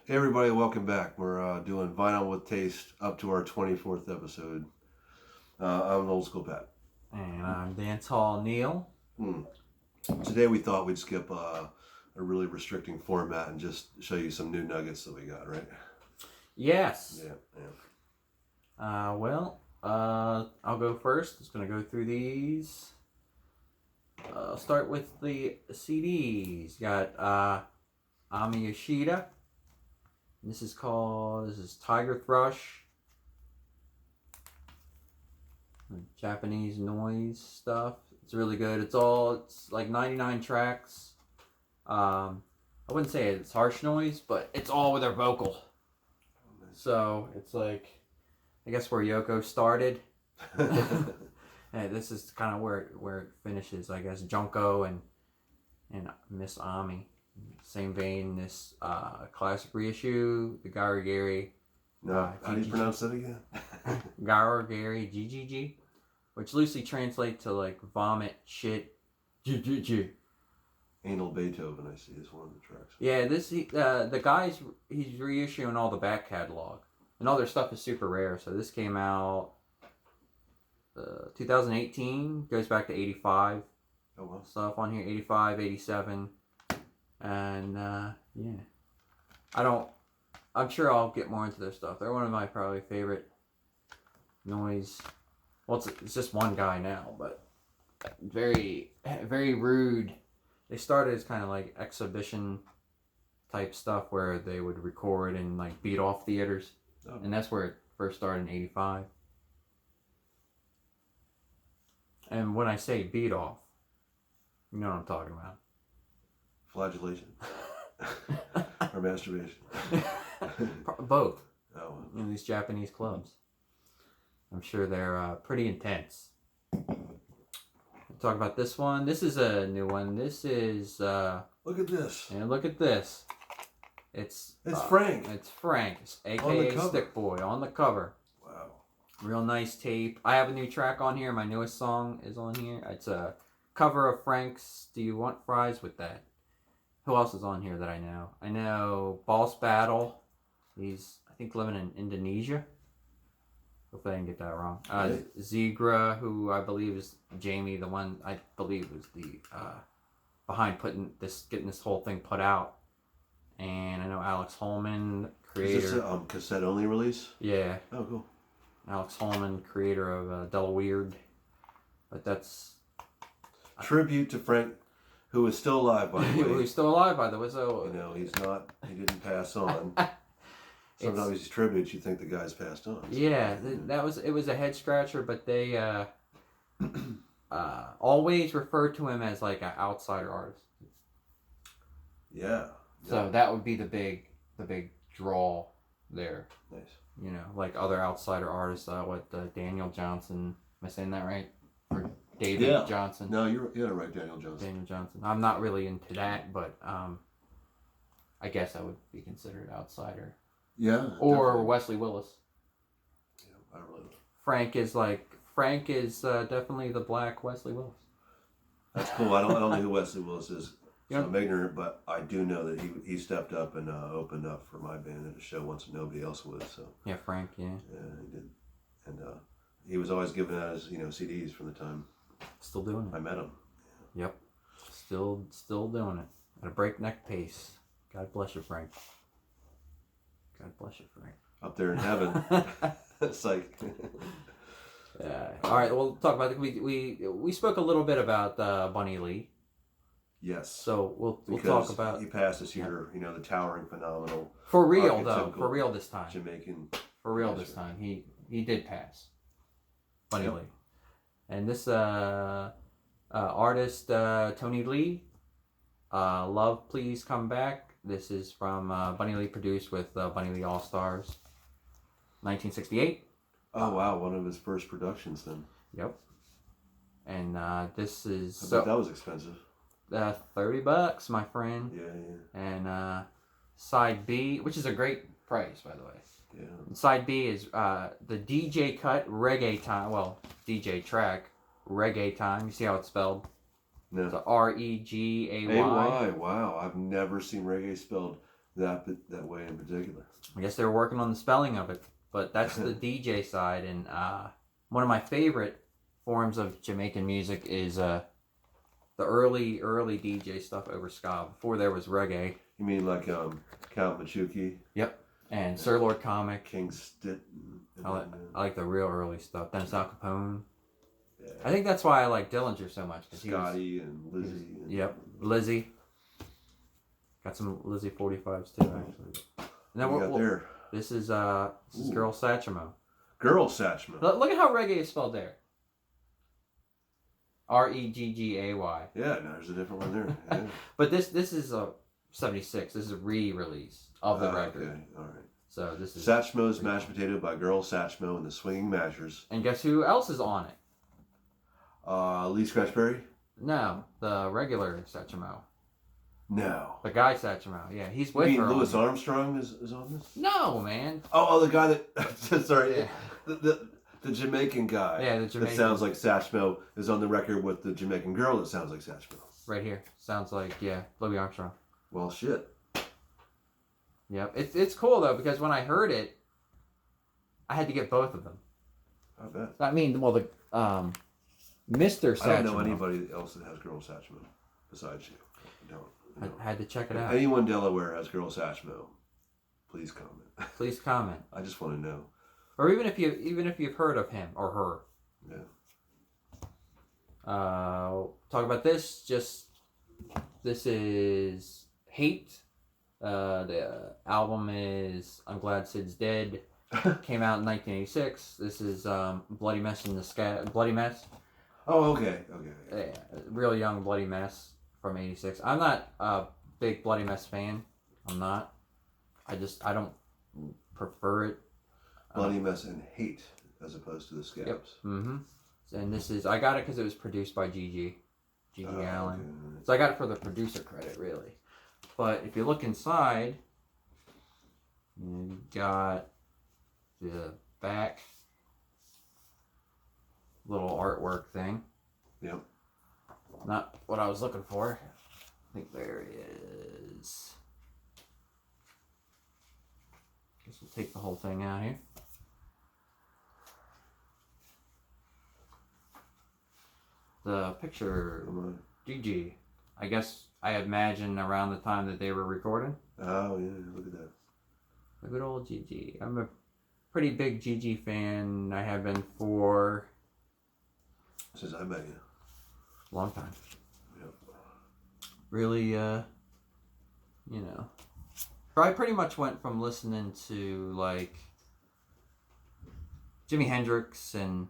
Hey everybody, welcome back. We're doing Vinyl with Taste up to our 24th episode. I'm an old school Pat. And I'm Dancehall Neil. Today we thought we'd skip a really restricting format and just show you some new nuggets that we got, right? Yes. Yeah. I'll go first. Just going to go through these. Start with the CDs. Got Ami Yoshida. This is Tiger Thrush. Japanese noise stuff. It's really good. It's like 99 tracks. I wouldn't say it's harsh noise, but it's all with her vocal. So it's like, I guess where Yoko started. And this is kind of where it finishes. I guess Junko and Miss Ami. Same vein. This classic reissue, the Garagari. No, how do you pronounce that again? Garagari GGG, which loosely translates to like vomit shit. Anal Beethoven, I see, is one of the tracks. Yeah, the guy's he's reissuing all the back catalog, and all their stuff is super rare. So this came out 2018, goes back to 85. Oh wow. Stuff on here, 85, 87, and yeah, I'm sure I'll get more into their stuff. They're one of my probably favorite noise. Well, it's just one guy now, but very, very rude. They started as kind of like exhibition type stuff where they would record and like beat off theaters. Oh. And that's where it first started in 85. And when I say beat off, you know what I'm talking about. Flagellation. Or masturbation. Both. Oh. In these Japanese clubs. I'm sure they're pretty intense. Talk about this one. This is a new one. This is look at this. And look at this. It's Frank. It's Frank, aka Stick Boy, on the cover. Wow. Real nice tape. I have a new track on here. My newest song is on here. It's a cover of Frank's Do You Want Fries With That? Who else is on here that I know? I know Boss Battle. He's, I think, living in Indonesia. Hopefully I didn't get that wrong. Zegra, who I believe is Jamie, the one I believe was the behind getting this whole thing put out. And I know Alex Holman, creator. Is this a cassette only release? Yeah. Oh, cool. Alex Holman, creator of Della Weird. But that's tribute to Frank, who is still alive, by the way. Who's still alive, by the way. So you know, he didn't pass on. Sometimes these tributes, you think the guy's passed on. So. Yeah, it was a head scratcher, but they always referred to him as like an outsider artist. Yeah. So that would be the big draw there. Nice. You know, like other outsider artists. Daniel Johnson? Am I saying that right? Or David Johnson? No, you're right, Daniel Johnson. Daniel Johnson. I'm not really into that, but I guess I would be considered outsider. Yeah. Or definitely. Wesley Willis. Yeah, I really don't. Frank is definitely the black Wesley Willis. That's cool. I don't know who Wesley Willis is. So I'm ignorant, but I do know that he stepped up and opened up for my band at a show once and nobody else would. So yeah, Frank. Yeah. Yeah, he did, and he was always giving out his CDs from the time. Still doing it. I met him. Yeah. Yep. Still doing it at a breakneck pace. God bless you, Frank. God bless you, Frank. Up there in heaven. It's like. Yeah. All right. We'll talk about we spoke a little bit about Bunny Lee. Yes. So we'll talk about. He passed this year. You know, the towering, phenomenal. For real though. For real this time. Jamaican. For real this time. He did pass. Bunny Lee. And this artist Tony Lee. Love Please Come Back. This is from Bunny Lee, produced with Bunny Lee All Stars, 1968. Oh wow, one of his first productions then. Yep. And this is that was expensive. $30, my friend. Yeah. And side B, which is a great price, by the way. Yeah. And side B is the DJ cut reggae time. Well, DJ track reggae time. You see how it's spelled? No. It's Regay. A-Y. Wow, I've never seen reggae spelled that way in particular. I guess they were working on the spelling of it, but that's the DJ side. And one of my favorite forms of Jamaican music is the early DJ stuff over ska, before there was reggae. You mean like Count Machuki? Yep. And Sir Lord Comic. King Stitt. I like the real early stuff. Dennis Al Capone. Yeah. I think that's why I like Dillinger so much. Scotty and Lizzie. Yep. Lizzie. Got some Lizzie 45s too, actually. And then what we got there? This is Girl Satchmo. Girl Satchmo. Look at how reggae is spelled there. Reggay. Yeah, no, there's a different one there. Yeah. But this is a 76. This is a re-release of the record. Okay, all right. So this is Satchmo's Mashed Potato by Girl Satchmo and the Swinging Mashers. And guess who else is on it? Lee Scratchberry? No, the regular Satchmo. No. The guy Satchmo. Yeah, he's with you mean her. Louis Armstrong is on this? No, man. Oh, the guy that sorry, Yeah. the Jamaican guy. Yeah, the Jamaican. That sounds like Satchmo is on the record with the Jamaican girl that sounds like Satchmo. Right here. Sounds like, Louis Armstrong. Well, shit. Yep. It's cool, though, because when I heard it, I had to get both of them. I bet. I mean, well, the Mr. Satchmo. I don't know anybody else that has Girl Satchmo besides you. I don't. I had to check it out. Anyone Delaware has Girl Satchmo, please comment. Please comment. I just want to know. Or even if you've heard of him or her. Yeah. Talk about this. This is Hate. The album is I'm Glad Sid's Dead. Came out in 1986. This is Bloody Mess in the Sky. Bloody Mess. Oh, okay. Yeah, real young Bloody Mess from 86. I'm not a big Bloody Mess fan. I'm not. I don't prefer it. Bloody Mess and Hate as opposed to the Scabs. Yep. Mm-hmm. And this is, I got it because it was produced by Gigi Allen. Okay. So I got it for the producer credit, really. But if you look inside, you got the back little artwork thing. Yep. Not what I was looking for. I think there he is. Guess we'll take the whole thing out here. The picture, Gigi. I guess I imagine around the time that they were recording. Oh yeah, look at that. A good old Gigi. I'm a pretty big Gigi fan. I have been for Since I met you. long time. Yep. Really, I pretty much went from listening to like Jimi Hendrix and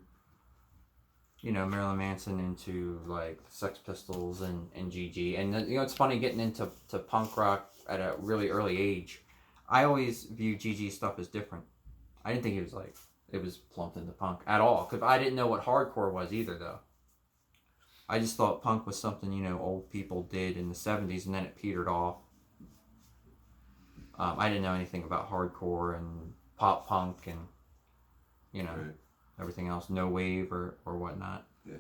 Marilyn Manson into like Sex Pistols and Gigi. And it's funny getting into punk rock at a really early age. I always view Gigi stuff as different. I didn't think it was plumped into punk at all, because I didn't know what hardcore was either, though. I just thought punk was something old people did in the 70s, and then it petered off. I didn't know anything about hardcore and pop punk and Right. everything else, no wave or whatnot. Yeah.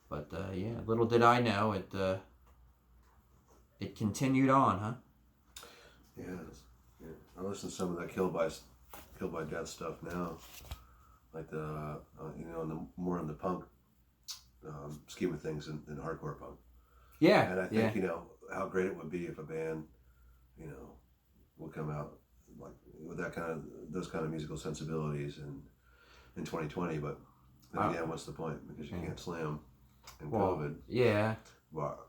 But little did I know it continued on, huh? Yeah. I listen to some of that Kill by Death stuff now, like the more in the punk scheme of things than hardcore punk. Yeah. And I think how great it would be if a band would come out like with those kind of musical sensibilities in 2020. But then again, what's the point? Because you can't slam in COVID. Yeah. Well,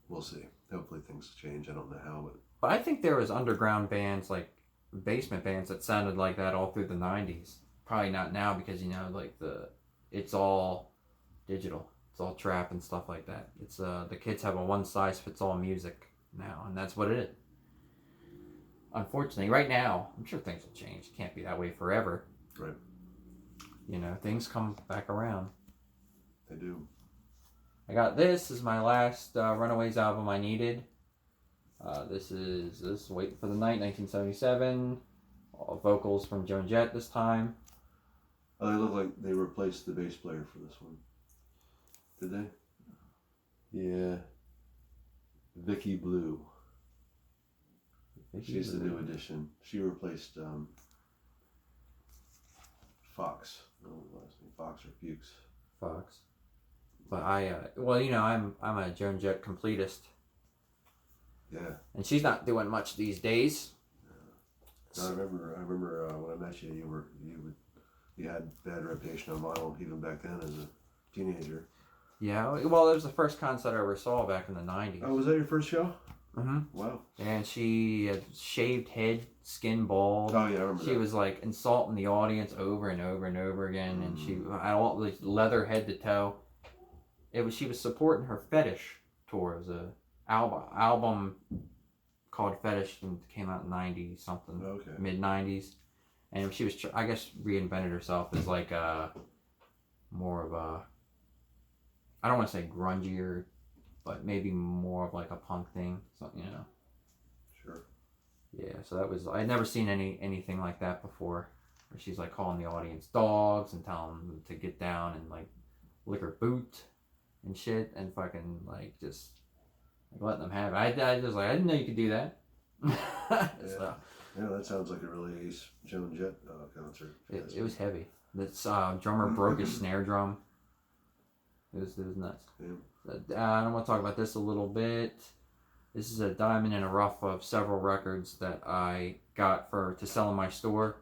we'll see. Hopefully things change. I don't know how, But I think there was underground bands, like basement bands, that sounded like that all through the 90s. Probably not now, because it's all digital. It's all trap and stuff like that. It's the kids have a one-size-fits-all music now, and that's what it is. Unfortunately, right now, I'm sure things will change. It can't be that way forever. Right. Things come back around. They do. I got this is my last Runaways album I needed. This is Waiting for the Night, 1977. All vocals from Joan Jett this time. Oh, they look like they replaced the bass player for this one. Did they? Yeah. Vicky Blue. Vicky She's the Blue. new addition. She replaced Fox. No, last name Fox or Fuchs. Fox. But I'm a Joan Jett completist, Yeah. and she's not doing much these days. No, I remember when I met you, you had bad reputation on vinyl even back then as a teenager. Yeah, well, it was the first concert I ever saw back in the 90s. Oh, was that your first show? Mm-hmm. Wow. And she had shaved head, skin bald. Oh yeah, I remember. She was like insulting the audience over and over and over again, and she had all this leather head to toe. She was supporting her Fetish tour. It was a album called Fetish and came out in 90 something, Okay. mid 90s, and she was I guess reinvented herself as like more of a, I don't want to say grungier, but maybe more of like a punk thing, something, you know. Sure. Yeah, so that was, I'd never seen anything like that before, where she's like calling the audience dogs and telling them to get down and like lick her boot and shit, and fucking like just like letting them have it. I was like, I didn't know you could do that. So, Yeah, that sounds like a really ace Joan Jett concert. it was heavy. This drummer broke his snare drum. It was nuts. Yeah. I want to talk about this a little bit. This is a diamond in a rough of several records that I got to sell in my store.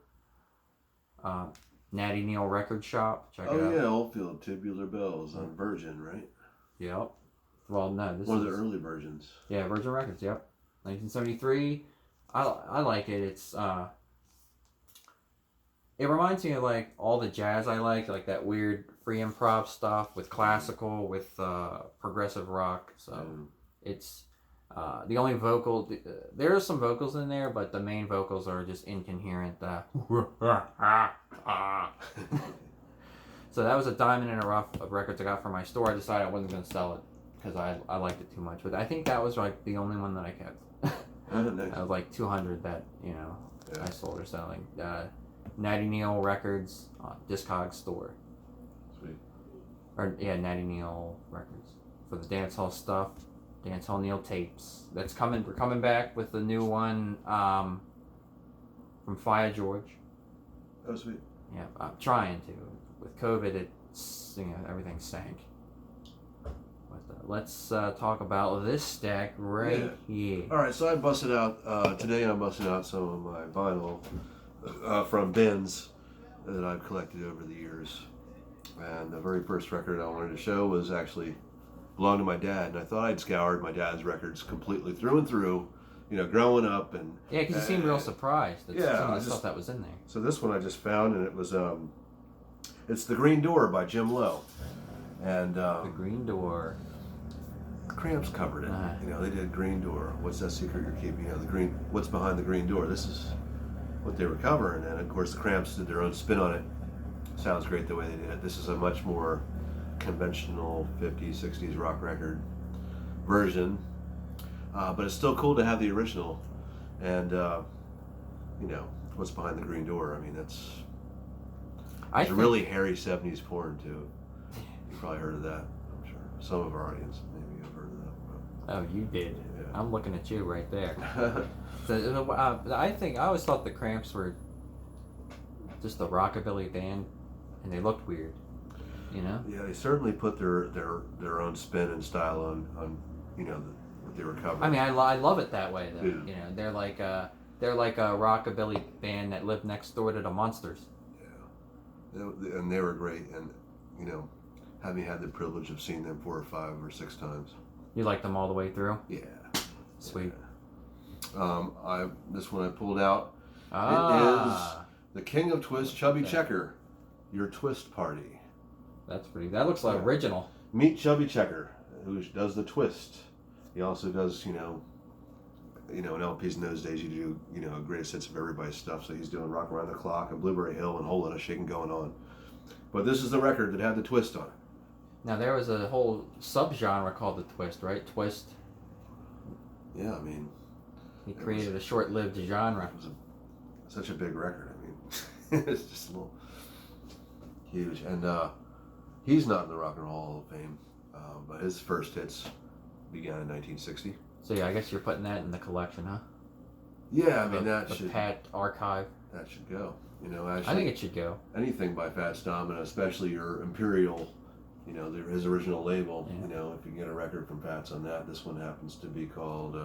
Natty Neal Record Shop. Check it out. Oh yeah, Oldfield Tubular Bells on Virgin, right? Yep. Well, no, this One is of the early versions. Yeah, Virgin Records. Yep. 1973. I like it. It's it reminds me of like all the jazz I like that weird free improv stuff with classical, with progressive rock. So it's the only vocal. There are some vocals in there, but the main vocals are just incoherent. So that was a diamond in a rough of records I got from my store. I decided I wasn't going to sell it because I liked it too much. But I think that was like the only one that I kept. Nice. I was like 200 that I sold or selling. Natty Neal Records, Discogs store. Sweet. Or yeah, Natty Neal Records for the dancehall stuff. Dancehall Neal tapes. That's coming. We're coming back with the new one from Fire George. Oh sweet. Yeah, I'm trying to. With COVID, everything sank. But let's talk about this stack right here. All right, so I busted out today. I'm busting out some of my vinyl from bins that I've collected over the years. And the very first record I wanted to show was actually belonged to my dad, and I thought I'd scoured my dad's records completely through and through, growing up. And yeah, because you seemed real surprised at some of the stuff that was in there. So this one I just found, and it was it's The Green Door by Jim Lowe, and The Green Door. Cramps covered it. They did Green Door. What's that secret you're keeping? The green. What's behind the green door? This is what they were covering, and of course the Cramps did their own spin on it. Sounds great the way they did it. This is a much more conventional 50s, 60s rock record version, but it's still cool to have the original. And what's behind the green door? I mean, that's a really hairy 70s porn too. You probably heard of that, I'm sure. Some of our audience maybe have heard of that. Oh, you did. Yeah. I'm looking at you right there. So, I always thought the Cramps were just a rockabilly band, and they looked weird. Yeah, they certainly put their own spin and style on what they were covering. I mean, I love it that way though. Yeah. They're like a rockabilly band that lived next door to the Monsters. Yeah, and they were great. And having had the privilege of seeing them 4 or 5 or 6 times. You liked them all the way through? Yeah. Sweet. Yeah. This one I pulled out. It is the King of Twist, Chubby Checker, Your Twist Party. That's pretty. That looks like original. Meet Chubby Checker, who does the twist. He also does, in LPs in those days, you do, a greatest hits of everybody's stuff. So he's doing Rock Around the Clock and Blueberry Hill and a whole lot of shaking going on. But this is the record that had the twist on it. Now there was a whole subgenre called the twist, right? Twist. Yeah, I mean. He created a short-lived genre. It was such a big record. I mean, it's just a little huge. And he's not in the Rock and Roll Hall of Fame, but his first hits began in 1960. So yeah, I guess you're putting that in the collection, huh? Yeah, I mean The Pat archive. that should go. You know, actually, I think it should go. anything by Fats Domino, especially your Imperial, you know, his original label. Yeah. You know, if you can get a record from Fats on that, this one happens to be called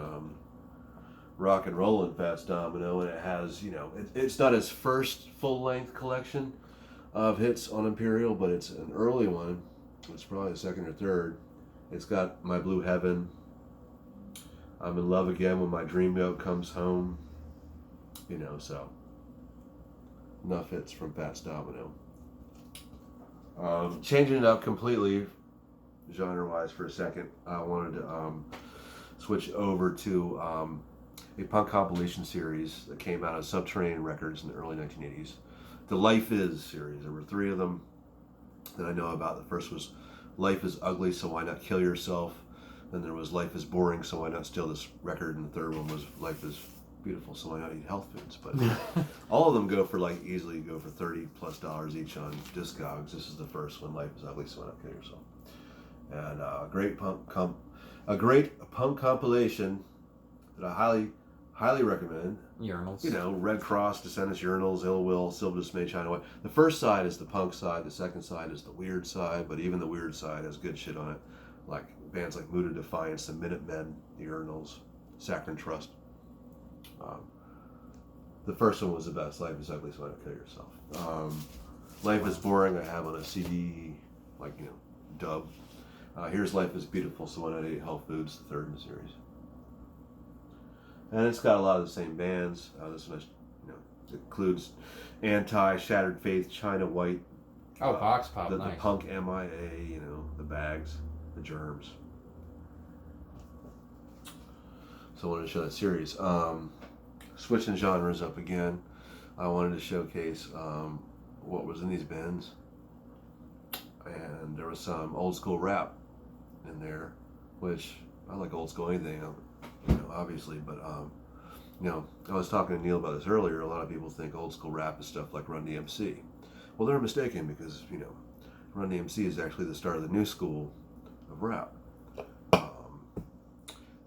Rock and Rollin' Fats Domino, and it has, you know, it's not his first full length collection of hits on Imperial, but it's an early one. It's probably the second or third. It's got My Blue Heaven, I'm in Love Again When My Dreamboat Comes Home, you know, so enough hits from Fats Domino. Changing it up completely, genre-wise for a second, I wanted to switch over to a punk compilation series that came out of Subterranean Records in the early 1980s. The Life Is series. There were 3 of them that I know about. The first was Life Is Ugly, So Why Not Kill Yourself? Then there was Life Is Boring, So Why Not Steal This Record? And the third one was Life Is Beautiful, So Why Not Eat Health Foods? But all of them go for like easily go for $30+ each on Discogs. This is the first one, Life Is Ugly, So Why Not Kill Yourself? And a great punk compilation that I highly recommend. Urinals. You know, Red Cross, Descendants, Urinals, Ill Will, Silver Dismay, China White. The first side is the punk side. The second side is the weird side. But even the weird side has good shit on it, like bands like Mood of Defiance, the Minutemen, the Urinals, Saccharine Trust. The first one was the best. Life Is Ugly, So Why Not Kill Yourself? Life Is Boring, I have on a CD, like, you know, dub. Here's Life Is Beautiful, So Why Not Eat Health Foods, the third in the series. And it's got a lot of the same bands. This one, you know, includes Anti, Shattered Faith, China White. Oh, Box Pop, the nice. Punk MIA, you know, the Bags, the Germs. So I wanted to show that series. Switching genres up again, I wanted to showcase what was in these bands. And there was some old school rap in there, which I like old school anything, you know, obviously, but you know, I was talking to Neil about this earlier. A lot of people think old school rap is stuff like Run DMC. Well, they're mistaken, because, you know, Run DMC is actually the start of the new school of rap.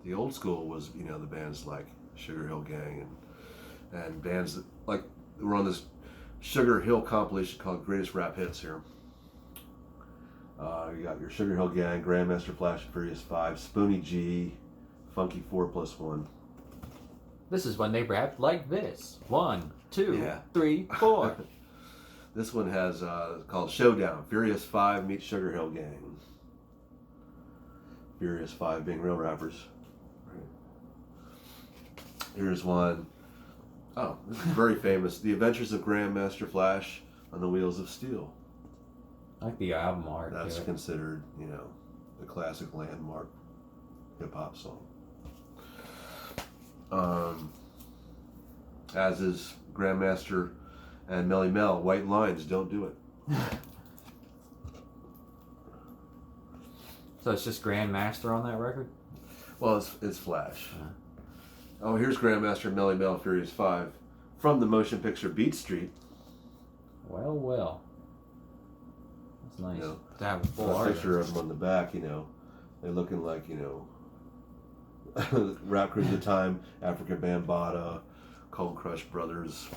The old school was, you know, the bands like Sugar Hill Gang and bands that, like, were on this Sugar Hill compilation called Greatest Rap Hits here. You got your Sugar Hill Gang, Grandmaster Flash and Furious 5, Spoonie G, Funky 4+1. This is when they rapped like this. 1, 2, Yeah. 3, 4. This one has called Showdown, Furious 5 meets Sugar Hill Gang. Furious 5 being real rappers. Here's one. Oh, this is very famous. The Adventures of Grandmaster Flash on the Wheels of Steel. I like the album art. That's too. considered, you know, the classic landmark hip-hop song. As is Grandmaster and Melly Mel, White Lines, Don't Do It. So it's just Grandmaster on that record? Well, it's Flash. Oh, here's Grandmaster and Melly Mel, Furious 5, from the motion picture Beat Street. Well. That's nice. You know, to have a full a art. picture of them on the back, you know. They're looking like, you know, rap crews at the time, African Bambaataa, Cold Crush Brothers.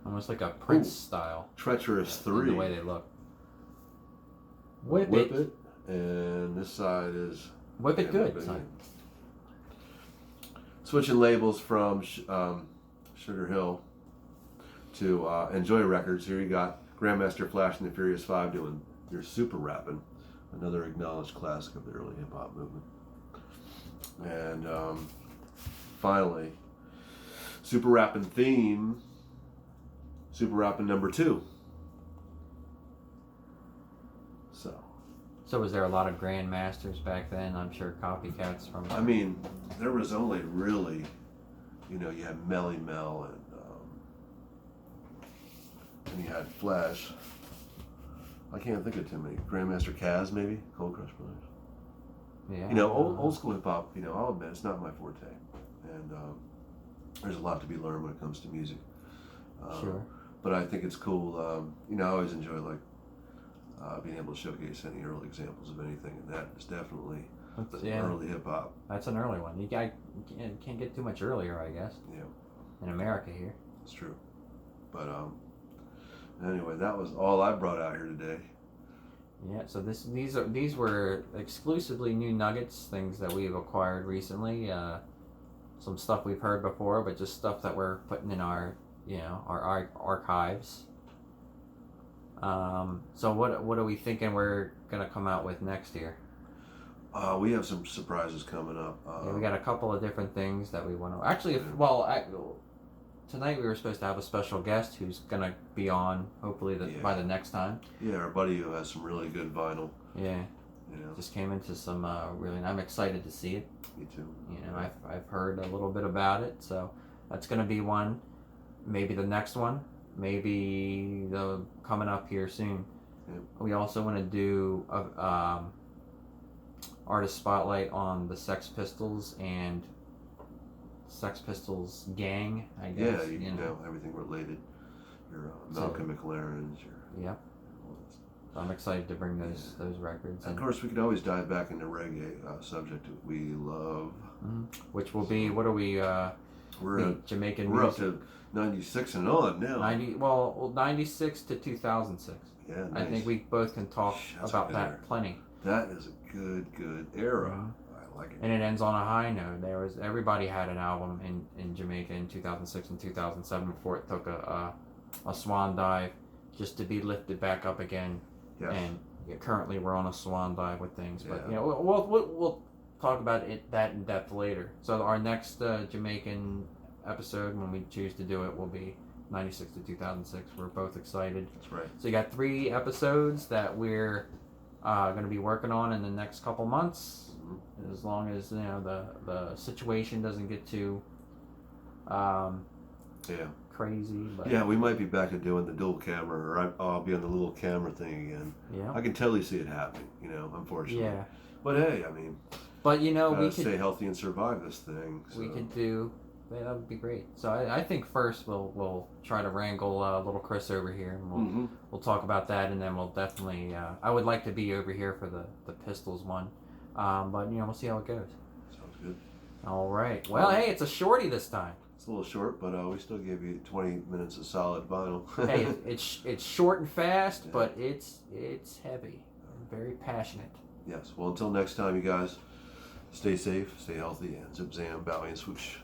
Almost like a Prince style. Treacherous 3. In the way they look. Whip It. And this side is... Whip It Good. Switching labels from Sugar Hill to Enjoy Records. Here you got Grandmaster Flash and the Furious 5 doing your Super Rappin', another acknowledged classic of the early hip-hop movement. And finally, Super Rappin' theme, Super Rappin' number 2. So was there a lot of Grandmasters back then? I'm sure copycats from... I mean, there was only really, you know, you had Melly Mel and you had Flash. I can't think of too many. Grandmaster Caz, maybe? Cold Crush Brothers. Yeah. You know, old school hip hop, you know, I'll admit, it's not my forte. And there's a lot to be learned when it comes to music. Sure. But I think it's cool. You know, I always enjoy, like, being able to showcase any early examples of anything, and that is definitely Some early hip hop. That's an early one. You can't get too much earlier, I guess. Yeah. In America here. It's true. But anyway, that was all I brought out here today. Yeah, so these were exclusively new nuggets, things that we've acquired recently. Some stuff we've heard before, but just stuff that we're putting in our archives. So what are we thinking we're gonna come out with next year? We have some surprises coming up. Yeah, we got a couple of different things that we want to. Actually, tonight we were supposed to have a special guest who's gonna be on hopefully by the next time. Yeah, our buddy who has some really good vinyl. Yeah. You know. Just came into some really. I'm excited to see it. Me too. You know, I've heard a little bit about it, so that's gonna be one. Maybe the next one. Maybe the coming up here soon. Yeah. We also want to do a artist spotlight on the Sex Pistols and Sex Pistols gang. I guess. Yeah, you know everything related. Your Malcolm McLaren's. Yep. So I'm excited to bring those records. And of course, we could always dive back into reggae, subject that we love. Mm-hmm. Which will be, what are we? We're Jamaican We're music. up to 96 and on now. 96 to 2006. Yeah, nice. I think we both can talk about that era. plenty. That is a good era. I like it. And it ends on a high note. Everybody had an album in Jamaica in 2006 and 2007 before it took a swan dive, just to be lifted back up again. Yes. And currently we're on a swan dive with things, but Yeah. we'll talk about that in depth later. So our next Jamaican episode, when we choose to do it, will be 96 to 2006. We're both excited. That's right. So you got 3 episodes that we're going to be working on in the next couple months, as long as the situation doesn't get too crazy. But yeah, we might be back to doing the dual camera, or I'll be on the little camera thing again. Yeah, I can totally see it happening. Unfortunately. Yeah. But hey, I mean. But we could stay healthy and survive this thing. So. We could do. Yeah, that would be great. So I think first we'll try to wrangle little Chris over here, and we'll talk about that, and then we'll definitely. I would like to be over here for the Pistols one, but we'll see how it goes. Sounds good. All right. Well, hey, it's a shorty this time. It's a little short, but we still give you 20 minutes of solid vinyl. Hey, it's short and fast, but it's heavy, very passionate. Yes. Well, until next time, you guys. Stay safe, stay healthy, and zip zam, bowie and swoosh.